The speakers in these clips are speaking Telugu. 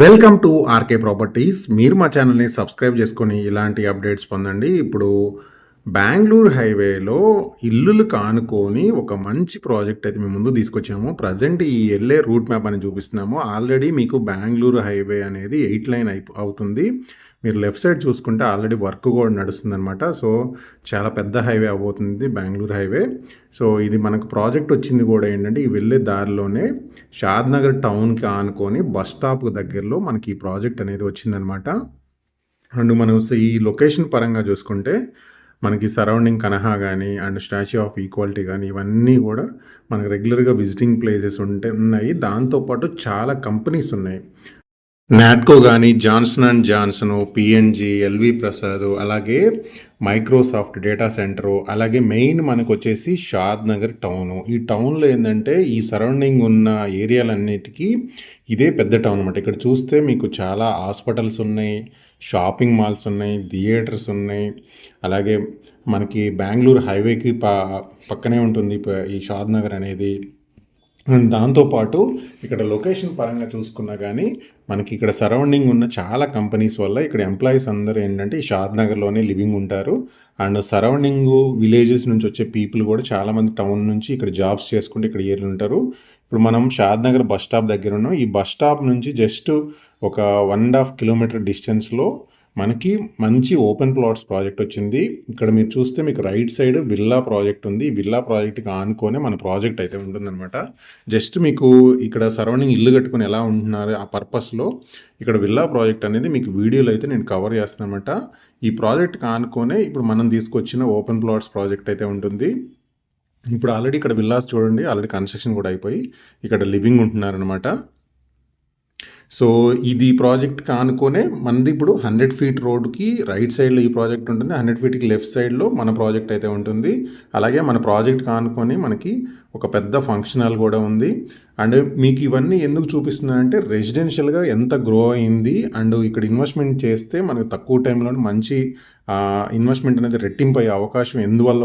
Welcome to RK properties. మీరు మా ఛానల్ని సబ్స్క్రైబ్ చేసుకొని ఇలాంటి అప్డేట్స్ పొందండి. ఇప్పుడు బెంగుళూరు హైవేలో ఇల్లులు కానుకొని ఒక మంచి ప్రాజెక్ట్ అయితే మేము ముందు తీసుకొచ్చాము. ప్రజెంట్ ఈ ఎల్ఏ రూట్ మ్యాప్ అని చూపిస్తున్నాము. ఆల్రెడీ మీకు బెంగుళూరు హైవే అనేది 8 లైన్ అవుతుంది. మీరు లెఫ్ట్ సైడ్ చూసుకుంటే ఆల్రెడీ వర్క్ కూడా నడుస్తుందన్నమాట. సో చాలా పెద్ద హైవే అవబోతుంది బెంగుళూరు హైవే. సో ఇది మనకు ప్రాజెక్ట్ వచ్చింది కూడా ఏంటంటే ఈ వెళ్ళే దారిలోనే షాద్నగర్ టౌన్కి ఆనుకొని బస్ స్టాప్ దగ్గరలో మనకి ఈ ప్రాజెక్ట్ అనేది వచ్చిందనమాట. అండ్ మనం ఈ లొకేషన్ పరంగా చూసుకుంటే మనకి సరౌండింగ్ కనహా కానీ అండ్ స్టాచ్యూ ఆఫ్ ఈక్వాలిటీ కానీ ఇవన్నీ కూడా మనకు రెగ్యులర్గా విజిటింగ్ ప్లేసెస్ ఉన్నాయి. దాంతోపాటు చాలా కంపెనీస్ ఉన్నాయి. నాట్కో కానీ, Johnson and Johnson, PNG, LV Prasad, అలాగే మైక్రోసాఫ్ట్ డేటా సెంటరు, అలాగే మెయిన్ మనకు వచ్చేసి షాద్ నగర్ టౌను. ఈ టౌన్లో ఏంటంటే ఈ సరౌండింగ్ ఉన్న ఏరియాలన్నిటికీ ఇదే పెద్ద టౌన్ అనమాట. ఇక్కడ చూస్తే మీకు చాలా హాస్పిటల్స్ ఉన్నాయి, షాపింగ్ మాల్స్ ఉన్నాయి, థియేటర్స్ ఉన్నాయి. అలాగే మనకి బెంగళూరు హైవేకి పక్కనే ఉంటుంది ఈ షాద్ నగర్ అనేది. అండ్ దాంతోపాటు ఇక్కడ లొకేషన్ పరంగా చూసుకున్నా కానీ మనకి ఇక్కడ సరౌండింగ్ ఉన్న చాలా కంపెనీస్ వల్ల ఇక్కడ ఎంప్లాయీస్ అందరూ ఏంటంటే ఈ షాద్ నగర్లోనే లివింగ్ ఉంటారు. అండ్ సరౌండింగ్ విలేజెస్ నుంచి వచ్చే పీపుల్ కూడా చాలామంది టౌన్ నుంచి ఇక్కడ జాబ్స్ చేసుకుంటే ఇక్కడ ఏర్లు ఉంటారు. ఇప్పుడు మనం షాద్ నగర్ బస్ స్టాప్ దగ్గర ఉన్నాం. ఈ బస్ స్టాప్ నుంచి జస్ట్ ఒక 1.5 కిలోమీటర్ డిస్టెన్స్లో మనకి మంచి ఓపెన్ ప్లాట్స్ ప్రాజెక్ట్ వచ్చింది. ఇక్కడ మీరు చూస్తే మీకు రైట్ సైడ్ విల్లా ప్రాజెక్ట్ ఉంది. ఈ విల్లా ప్రాజెక్ట్కి ఆనుకొని మన ప్రాజెక్ట్ అయితే ఉంటుందన్నమాట. జస్ట్ మీకు ఇక్కడ సరౌండింగ్ ఇల్లు కట్టుకొని ఎలా ఉంటున్నారు ఆ పర్పస్లో ఇక్కడ విల్లా ప్రాజెక్ట్ అనేది మీకు వీడియోలో అయితే నేను కవర్ చేస్తాను అనమాట. ఈ ప్రాజెక్ట్కి ఆనుకొనే ఇప్పుడు మనం తీసుకొచ్చిన ఓపెన్ ప్లాట్స్ ప్రాజెక్ట్ అయితే ఉంటుంది. ఇప్పుడు ఆల్రెడీ ఇక్కడ విల్లాస్ చూడండి, ఆల్రెడీ కన్స్ట్రక్షన్ కూడా అయిపోయి ఇక్కడ లివింగ్ ఉంటున్నారనమాట. సో ఇది ప్రాజెక్ట్ కానుకొనే మనది ఇప్పుడు 100 ఫీట్ రోడ్కి రైట్ సైడ్లో ఈ ప్రాజెక్ట్ ఉంటుంది, 100 ఫీట్కి లెఫ్ట్ సైడ్లో మన ప్రాజెక్ట్ అయితే ఉంటుంది. అలాగే మన ప్రాజెక్ట్ కానుకొని మనకి ఒక పెద్ద ఫంక్షన్ హాల్ కూడా ఉంది. అండ్ మీకు ఇవన్నీ ఎందుకు చూపిస్తున్నానంటే రెసిడెన్షియల్గా ఎంత గ్రో అయింది అండ్ ఇక్కడ ఇన్వెస్ట్మెంట్ చేస్తే మనకు తక్కువ టైంలో మంచి ఇన్వెస్ట్మెంట్ అనేది రెట్టింపు అయ్యే అవకాశం ఎందువల్ల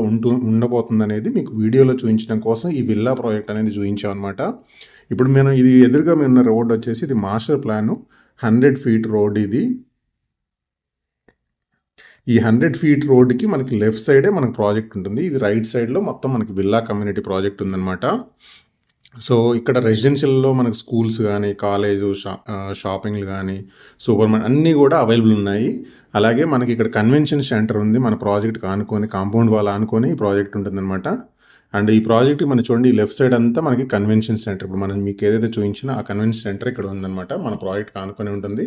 ఉండబోతుంది అనేది మీకు వీడియోలో చూపించడం కోసం ఈ విల్లా ప్రాజెక్ట్ అనేది చూపించామన్నమాట. ఇప్పుడు మేము ఇది ఎదురుగా ఉన్న రోడ్ వచ్చేసి ఇది మాస్టర్ ప్లాను 100 ఫీట్ రోడ్. ఇది ఈ 100 ఫీట్ రోడ్కి మనకి లెఫ్ట్ సైడే మనకు ప్రాజెక్ట్ ఉంటుంది. ఇది రైట్ సైడ్లో మొత్తం మనకి విల్లా కమ్యూనిటీ ప్రాజెక్ట్ ఉందన్నమాట. సో ఇక్కడ రెసిడెన్షియల్లో మనకు స్కూల్స్ కానీ, కాలేజు, షాపింగ్లు కానీ, సూపర్ మార్కెట్ అన్నీ కూడా అవైలబుల్ ఉన్నాయి. అలాగే మనకి ఇక్కడ కన్వెన్షన్ సెంటర్ ఉంది. మన ప్రాజెక్ట్కి ఆనుకొని కాంపౌండ్ వాల్ ఆనుకొని ఈ ప్రాజెక్ట్ ఉంటుందన్నమాట. అండ్ ఈ ప్రాజెక్ట్ మనం చూడండి ఈ లెఫ్ట్ సైడ్ అంతా మనకి కన్వెన్షన్ సెంటర్. ఇప్పుడు మనం మీకు ఏదైతే చూపించినా ఆ కన్వెన్షన్ సెంటర్ ఇక్కడ ఉందన్నమాట. మన ప్రాజెక్ట్ ఆనుకొని ఉంటుంది.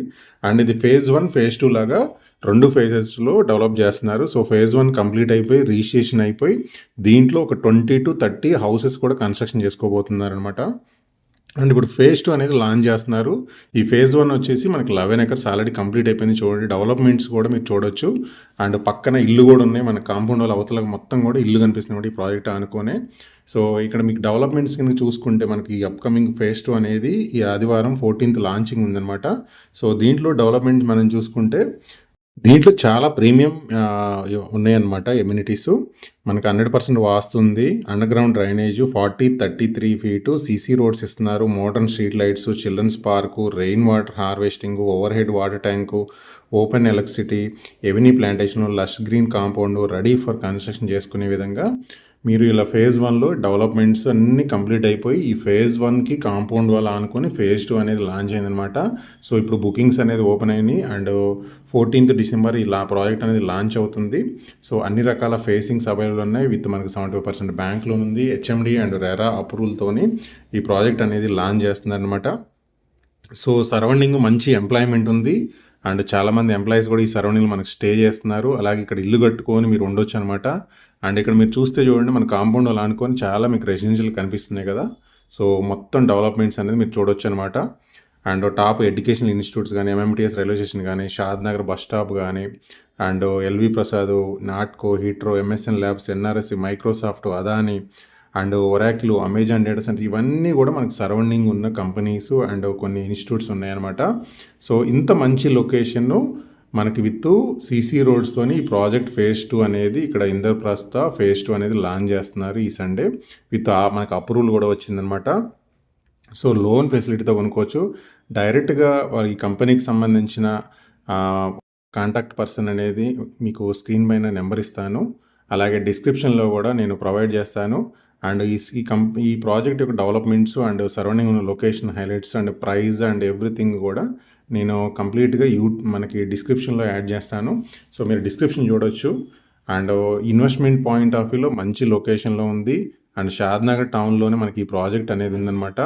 అండ్ ఇది ఫేజ్ 1, ఫేజ్ 2 లాగా 2 ఫేజెస్లో డెవలప్ చేస్తున్నారు. సో ఫేజ్ 1 కంప్లీట్ అయిపోయి రిజిస్ట్రేషన్ అయిపోయి దీంట్లో ఒక 20 to 30 హౌసెస్ కూడా కన్స్ట్రక్షన్ చేసుకోబోతున్నారు అనమాట. అండ్ ఇప్పుడు ఫేజ్ 2 అనేది లాంచ్ చేస్తున్నారు. ఈ ఫేజ్ 1 వచ్చేసి మనకి 11 ఎకర్స్ ఆల్రెడీ కంప్లీట్ అయిపోయింది. చూడండి డెవలప్మెంట్స్ కూడా మీరు చూడొచ్చు. అండ్ పక్కన ఇల్లు కూడా ఉన్నాయి. మన కాంపౌండ్ వాళ్ళ అవతలకు మొత్తం కూడా ఇల్లు కనిపిస్తుంది ఈ ప్రాజెక్ట్ అనుకోనే. సో ఇక్కడ మీకు డెవలప్మెంట్స్ కింద చూసుకుంటే మనకి అప్కమింగ్ ఫేజ్ 2 అనేది ఈ ఆదివారం 14th లాంచింగ్ ఉందన్నమాట. సో దీంట్లో డెవలప్మెంట్ మనం చూసుకుంటే దీంట్లో చాలా ప్రీమియం ఉన్నాయన్నమాట ఎమ్యూనిటీస్. మనకు 100% వాస్తుంది. Under ground drainage 33 feet, CC roads ఇస్తున్నారు, modern street lights, children's park, rain water harvesting, over head water tank, open electricity, avenue plantation, lush green compound ready for construction చేసుకునే విధంగా మీరు ఇలా ఫేజ్ 1లో డెవలప్మెంట్స్ అన్నీ కంప్లీట్ అయిపోయి ఈ ఫేజ్ 1కి కాంపౌండ్ వాల్ ఆనుకొని ఫేజ్ 2 అనేది లాంచ్ అయిందనమాట. సో ఇప్పుడు బుకింగ్స్ అనేది ఓపెన్ అయినాయి. అండ్ 14th డిసెంబర్ ఇలా ప్రాజెక్ట్ అనేది లాంచ్ అవుతుంది. సో అన్ని రకాల ఫేసింగ్స్ అవైలబుల్ ఉన్నాయి. విత్ మనకి 75% బ్యాంక్ లోన్ ఉంది. హెచ్ఎండి అండ్ రెరా అప్రూవల్తోని ఈ ప్రాజెక్ట్ అనేది లాంచ్ చేస్తుందన్నమాట. సో సరౌండింగ్ మంచి ఎంప్లాయ్మెంట్ ఉంది. అండ్ చాలామంది ఎంప్లాయీస్ కూడా ఈ సరౌండింగ్లో మనకు స్టే చేస్తున్నారు. అలాగే ఇక్కడ ఇల్లు కట్టుకొని మీరు ఉండొచ్చు అనమాట. అండ్ ఇక్కడ మీరు చూస్తే చూడండి మన కాంపౌండ్ అలా అనుకొని చాలా మీకు రెసిడెన్షియల్ కనిపిస్తున్నాయి కదా. సో మొత్తం డెవలప్మెంట్స్ అనేది మీరు చూడొచ్చు అనమాట. అండ్ టాప్ ఎడ్యుకేషనల్ ఇన్స్టిట్యూట్స్ కానీ, ఎంఎంటీఎస్ రైల్వే స్టేషన్ కానీ, షాద్ నగర్ బస్ స్టాప్ కానీ, and LV Prasad, Natco, Hetero, MSN labs, NRSC, Microsoft, Adani and Oracle, Amazon data centre ఇవన్నీ కూడా మనకు సరౌండింగ్ ఉన్న కంపెనీస్ అండ్ కొన్ని ఇన్స్టిట్యూట్స్ ఉన్నాయన్నమాట. సో ఇంత మంచి లొకేషన్ను మనకి విత్ సీసీ రోడ్స్తోని ఈ ప్రాజెక్ట్ ఫేజ్ 2 అనేది ఇక్కడ ఇంద్రప్రస్థ ఫేజ్ 2 అనేది లాంచ్ చేస్తున్నారు ఈ సండే. విత్ మనకు అప్రూవల్ కూడా వచ్చిందనమాట. సో లోన్ ఫెసిలిటీతో కొనుక్కోవచ్చు. డైరెక్ట్‌గా ఈ కంపెనీకి సంబంధించిన కాంటాక్ట్ పర్సన్ అనేది మీకు స్క్రీన్ పైన నెంబర్ ఇస్తాను. అలాగే డిస్క్రిప్షన్‌లో కూడా నేను ప్రొవైడ్ చేస్తాను. అండ్ ఈ ప్రాజెక్ట్ యొక్క డెవలప్‌మెంట్స్ అండ్ సరౌండింగ్ ఉన్న location highlights and price and everything కూడా నేను కంప్లీట్‌గా మనకి డిస్క్రిప్షన్‌లో యాడ్ చేస్తాను. సో, మీరు డిస్క్రిప్షన్ చూడొచ్చు. అండ్ ఇన్వెస్ట్మెంట్ పాయింట్ ఆఫ్ వ్యూలో మంచి లొకేషన్‌లో ఉంది. అండ్ షాద్‌నగర్ టౌన్‌లోనే మనకి ఈ ప్రాజెక్ట్ అనేది ఉందన్నమాట.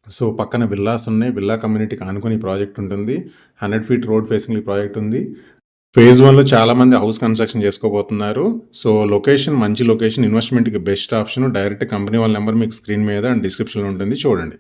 సో, పక్కన విల్లాస్ ఉన్నాయి. విల్లా కమ్యూనిటీకి ఆనుకొని ఈ ప్రాజెక్ట్ ఉంటుంది. 100 ఫీట్ రోడ్ ఫేసింగ్ ఈ ప్రాజెక్ట్ ఉంది. ఫేజ్ 1లో చాలామంది హౌస్ కన్స్ట్రక్షన్ చేసుకోబోతున్నారు. సో, లొకేషన్ మంచి లొకేషన్, ఇన్వెస్ట్మెంట్‌కి బెస్ట్ ఆప్షన్. డైరెక్ట్ కంపెనీ వాళ్ళ నెంబర్ మీకు స్క్రీన్ మీద అండ్ డిస్క్రిప్షన్‌లో ఉంటుంది, చూడండి.